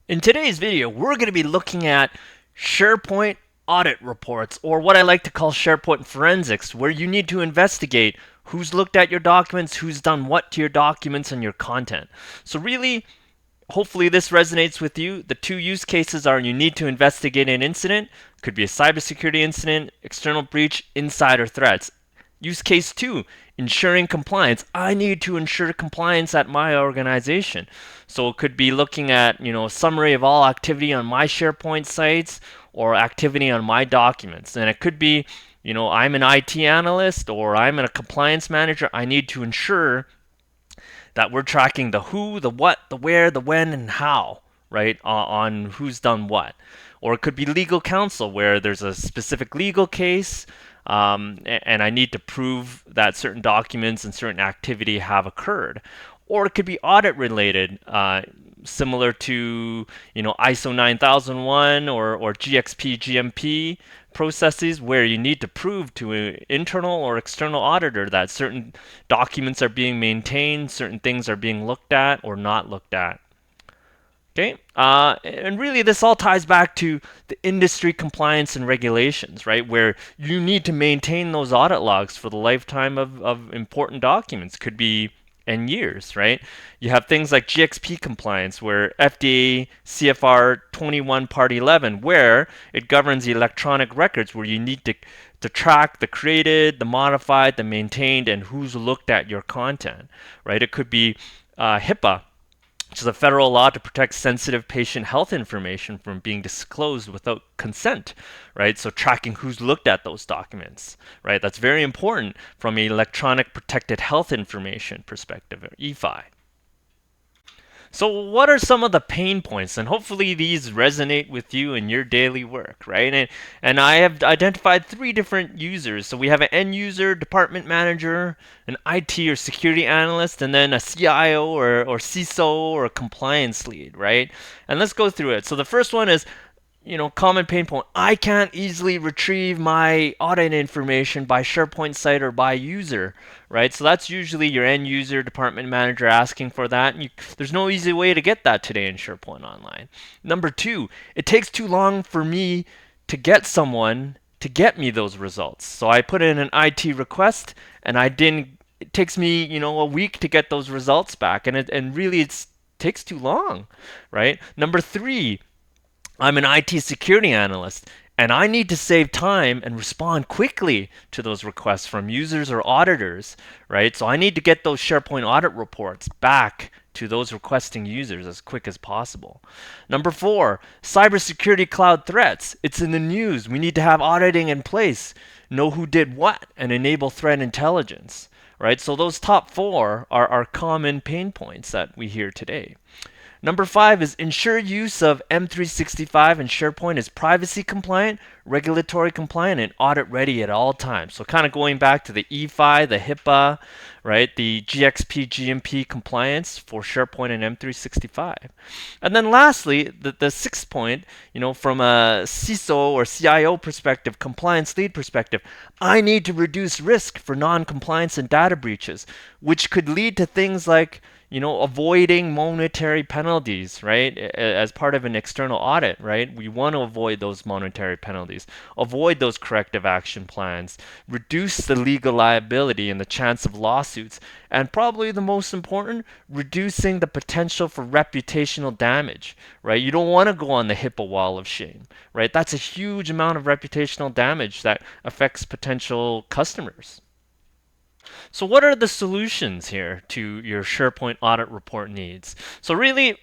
In today's video, we're going to be looking at SharePoint Audit Reports, or what I like to call SharePoint Forensics, where you need to investigate who's looked at your documents, who's done what to your documents and your content. So really, hopefully this resonates with you. The two use cases are you need to investigate an incident, could be a cybersecurity incident, external breach, insider threats. Use case 2, ensuring compliance. I need to ensure compliance at my organization. So it could be looking at, a summary of all activity on my SharePoint sites or activity on my documents. And it could be, I'm an IT analyst or I'm a compliance manager. I need to ensure that we're tracking the who, the what, the where, the when, and how, right, on who's done what. Or it could be legal counsel where there's a specific legal case and I need to prove that certain documents and certain activity have occurred. Or it could be audit related, similar to ISO 9001 or GXP GMP processes where you need to prove to an internal or external auditor that certain documents are being maintained, certain things are being looked at or not looked at. Okay, and really this all ties back to the industry compliance and regulations, right? Where you need to maintain those audit logs for the lifetime of important documents, could be and years, right? You have things like GXP compliance, where FDA CFR 21 Part 11, where it governs the electronic records, where you need to track the created, the modified, the maintained, and who's looked at your content, right? It could be HIPAA, which is a federal law to protect sensitive patient health information from being disclosed without consent, right? So tracking who's looked at those documents, right? That's very important from an electronic protected health information perspective, or EFI. So what are some of the pain points? And hopefully these resonate with you in your daily work, right? And I have identified 3 different users. So we have an end user, department manager, an IT or security analyst, and then a CIO or CISO or a compliance lead, right? And let's go through it. So the first one is, common pain point. I can't easily retrieve my audit information by SharePoint site or by user, right? So that's usually your end user, department manager asking for that. There's no easy way to get that today in SharePoint Online. Number 2, it takes too long for me to get someone to get me those results. So I put in an IT request and it takes me, a week to get those results back. And really it takes too long, right? Number 3, I'm an IT security analyst, and I need to save time and respond quickly to those requests from users or auditors, right? So I need to get those SharePoint audit reports back to those requesting users as quick as possible. Number 4, cybersecurity cloud threats. It's in the news. We need to have auditing in place, know who did what, and enable threat intelligence, right? So those top 4 are common pain points that we hear today. Number 5 is ensure use of M365 and SharePoint is privacy compliant, regulatory compliant, and audit ready at all times. So kind of going back to the EFI, the HIPAA, right, the GXP, GMP compliance for SharePoint and M365. And then lastly, the 6th point, from a CISO or CIO perspective, compliance lead perspective, I need to reduce risk for non-compliance and data breaches, which could lead to things like avoiding monetary penalties, right? As part of an external audit, right? We want to avoid those monetary penalties, avoid those corrective action plans, reduce the legal liability and the chance of lawsuits, and probably the most important, reducing the potential for reputational damage, right? You don't want to go on the HIPAA wall of shame, right? That's a huge amount of reputational damage that affects potential customers. So what are the solutions here to your SharePoint audit report needs? So really,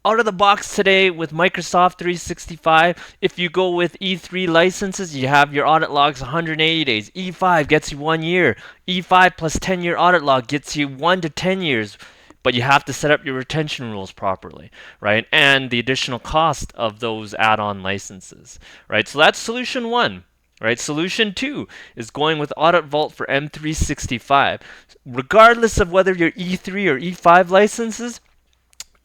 out of the box today with Microsoft 365, if you go with E3 licenses, you have your audit logs 180 days. E5 gets you 1 year. E5 plus 10-year audit log gets you 1 to 10 years. But you have to set up your retention rules properly, right? And the additional cost of those add-on licenses, right? So that's solution 1. Right, solution 2 is going with Audit Vault for M365. Regardless of whether you're E3 or E5 licenses,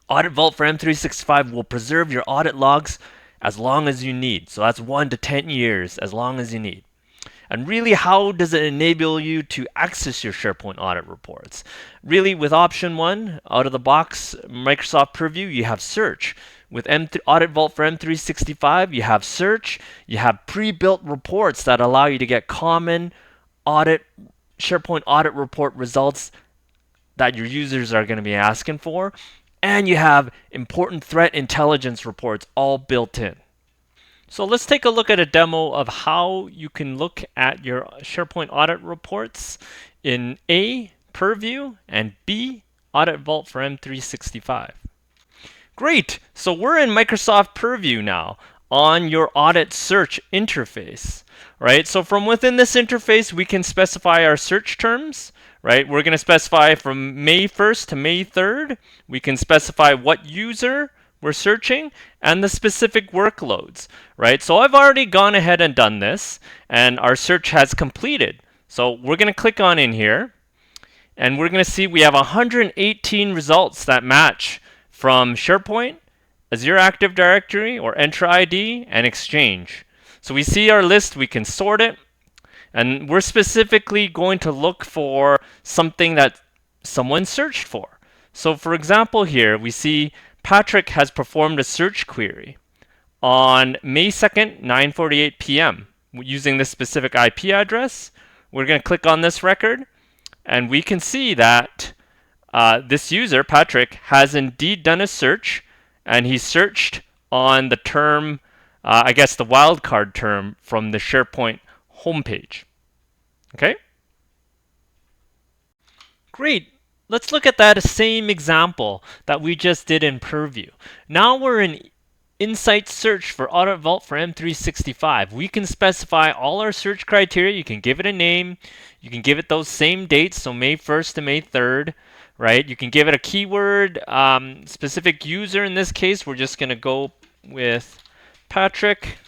Audit Vault for M365 will preserve your audit logs as long as you need. So that's 1 to 10 years, as long as you need. And really, how does it enable you to access your SharePoint audit reports? Really, with option 1, out of the box, Microsoft Purview, you have search. With Audit Vault for M365, you have search. You have pre-built reports that allow you to get common SharePoint audit report results that your users are going to be asking for. And you have important threat intelligence reports all built in. So let's take a look at a demo of how you can look at your SharePoint audit reports in A, Purview, and B, Audit Vault for M365. Great! So we're in Microsoft Purview now on your audit search interface, right? So from within this interface, we can specify our search terms, right? We're going to specify from May 1st to May 3rd. We can specify what user we're searching and the specific workloads, right? So I've already gone ahead and done this, and our search has completed. So we're going to click on in here, and we're going to see we have 118 results that match from SharePoint, Azure Active Directory, or Entra ID, and Exchange. So we see our list, we can sort it, and we're specifically going to look for something that someone searched for. So for example here, we see Patrick has performed a search query on May 2nd, 9:48 p.m. using this specific IP address. We're going to click on this record, and we can see that this user, Patrick, has indeed done a search, and he searched on the term, I guess the wildcard term from the SharePoint homepage. Okay? Great. Let's look at that same example that we just did in Purview. Now we're in Insight Search for Audit Vault for M365. We can specify all our search criteria. You can give it a name. You can give it those same dates, so May 1st to May 3rd, right? You can give it a keyword, specific user. In this case, we're just going to go with Patrick,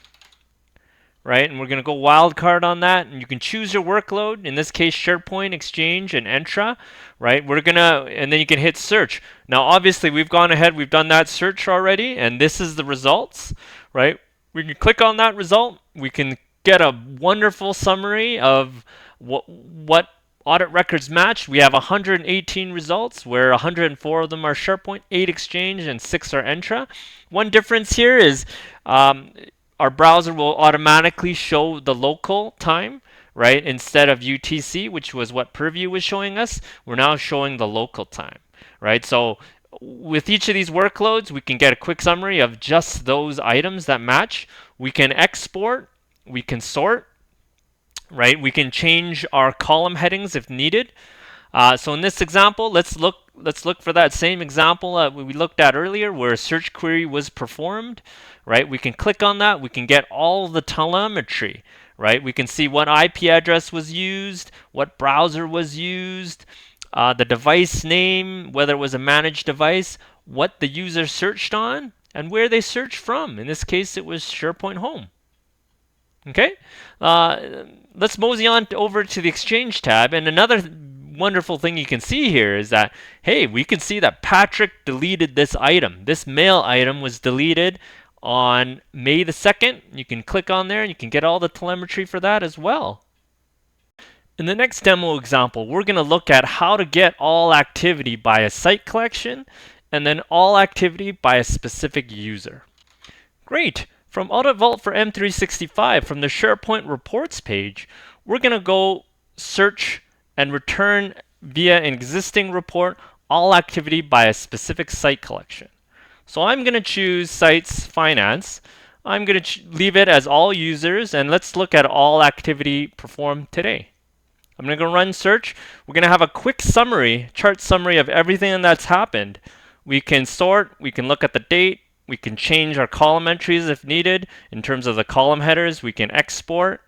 right? And we're going to go wildcard on that, and you can choose your workload. In this case, SharePoint, Exchange, and Entra, right? And then you can hit search. Now, obviously, we've gone ahead, we've done that search already, and this is the results, right? We can click on that result. We can get a wonderful summary of what audit records matched. We have 118 results, where 104 of them are SharePoint, 8 Exchange, and 6 are Entra. One difference here is our browser will automatically show the local time, right? Instead of UTC, which was what Purview was showing us, we're now showing the local time, right? So with each of these workloads, we can get a quick summary of just those items that match. We can export, we can sort, right? We can change our column headings if needed. So in this example, let's look for that same example we looked at earlier where a search query was performed, right? We can click on that. We can get all the telemetry, right? We can see what IP address was used, what browser was used, the device name, whether it was a managed device, what the user searched on, and where they searched from. In this case, it was SharePoint Home. Okay, let's mosey on over to the Exchange tab, and another wonderful thing you can see here is that, hey, we can see that Patrick deleted this item. This mail item was deleted on May the 2nd. You can click on there and you can get all the telemetry for that as well. In the next demo example, we're going to look at how to get all activity by a site collection and then all activity by a specific user. Great. From Audit Vault for M365, from the SharePoint Reports page, we're going to go search and return via an existing report all activity by a specific site collection. So I'm going to choose Sites Finance. I'm going to leave it as all users, and let's look at all activity performed today. I'm going to go run search. We're going to have a quick summary, chart summary of everything that's happened. We can sort, we can look at the date, we can change our column entries if needed. In terms of the column headers, we can export,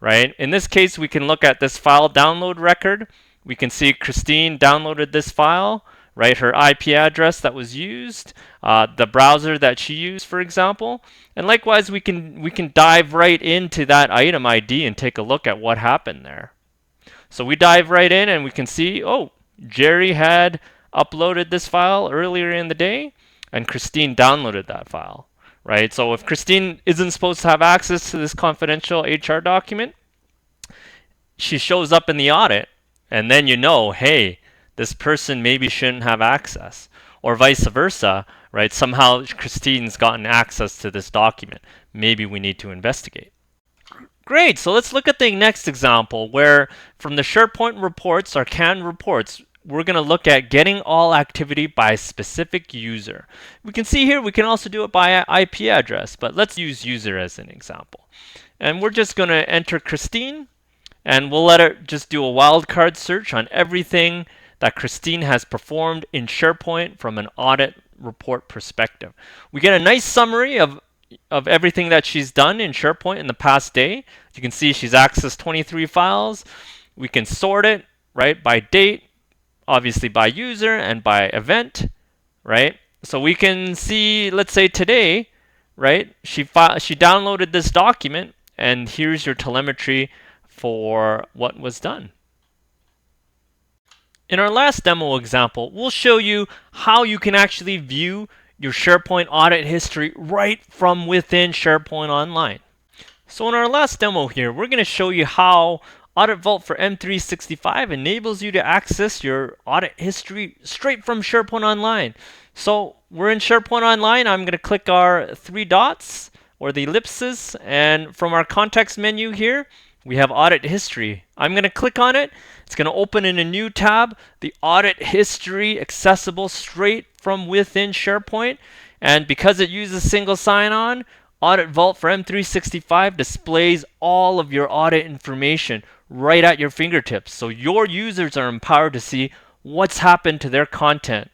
right? In this case, we can look at this file download record. We can see Christine downloaded this file, right? Her IP address that was used, the browser that she used, for example. And likewise, we can dive right into that item ID and take a look at what happened there. So we dive right in and we can see, oh, Jerry had uploaded this file earlier in the day, and Christine downloaded that file, right? So if Christine isn't supposed to have access to this confidential HR document, she shows up in the audit, and then you know, hey, this person maybe shouldn't have access, or vice versa, right? Somehow Christine's gotten access to this document. Maybe we need to investigate. Great, so let's look at the next example where from the SharePoint reports, our canned reports, we're going to look at getting all activity by a specific user. We can see here we can also do it by IP address, but let's use user as an example. And we're just going to enter Christine, and we'll let it just do a wildcard search on everything that Christine has performed in SharePoint from an audit report perspective. We get a nice summary of everything that she's done in SharePoint in the past day. You can see she's accessed 23 files. We can sort it, right, by date, obviously by user, and by event, right? So we can see, let's say today, right, she downloaded this document, and here's your telemetry for what was done. In our last demo example, we'll show you how you can actually view your SharePoint audit history right from within SharePoint Online. So in our last demo here, we're going to show you how Audit Vault for M365 enables you to access your audit history straight from SharePoint Online. So we're in SharePoint Online. I'm going to click our three dots or the ellipses, and from our context menu here, we have audit history. I'm going to click on it. It's going to open in a new tab, the audit history accessible straight from within SharePoint. And because it uses single sign-on, Audit Vault for M365 displays all of your audit information right at your fingertips. So your users are empowered to see what's happened to their content.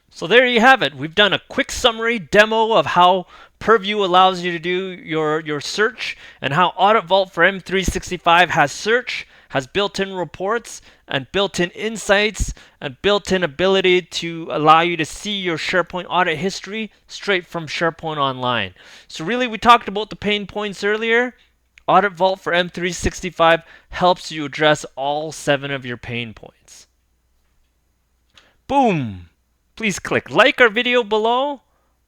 So there you have it. We've done a quick summary demo of how Purview allows you to do your search, and how Audit Vault for M365 has search, has built-in reports, and built-in insights, and built-in ability to allow you to see your SharePoint audit history straight from SharePoint Online. So really, we talked about the pain points earlier. Audit Vault for M365 helps you address all 7 of your pain points. Boom! Please click like our video below,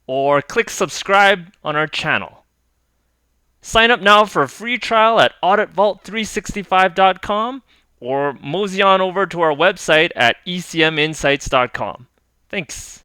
or click subscribe on our channel. Sign up now for a free trial at auditvault365.com, or mosey on over to our website at ecminsights.com. Thanks.